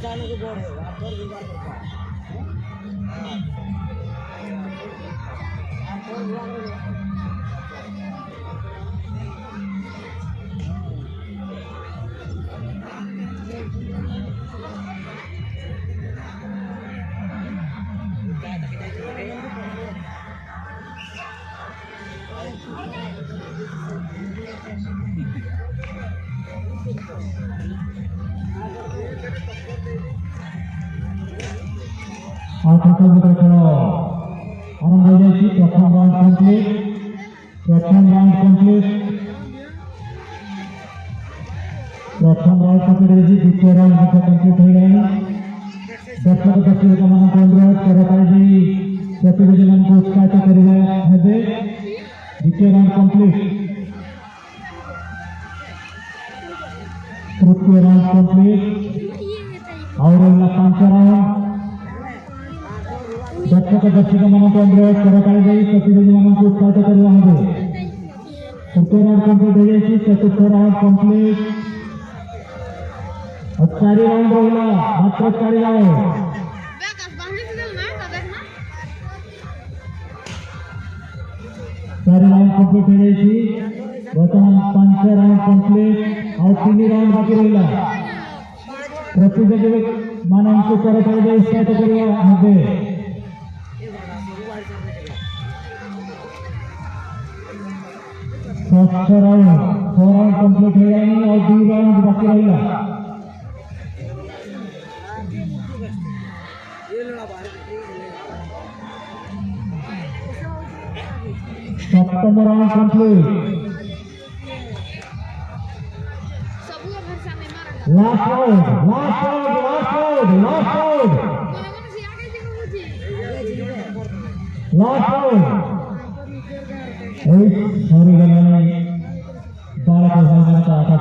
Satu meter kalau orang berjaya program round complete, program round complete द्वितीय round juga complete हो गया है। दर्शक दर्शक का मन अनुरोध करता है प्रतियोगिता को स्टार्ट करेगा है द्वितीय राउंड complete, तृतीय राउंड complete और पांचवा राउंड दर्शक दर्शक मन अनुरोध करता है प्रतियोगिता को स्टार्ट करेगा है तृतीय राउंड complete हो गया, चतुर्थ राउंड complete, चारि राउंड रहा मात्र चारि राउंड कंप्लीट हो गई। बर्तमान 5 राउंड कंप्लीट और 3 राउंड बाकी रहा। प्रतियोगिता मानक स्टार्ट करिए आगे 4 राउंड कंप्लीट हो गई और 2 राउंड बाकी रहा। सप्तम round complete, last round sorry बालक आता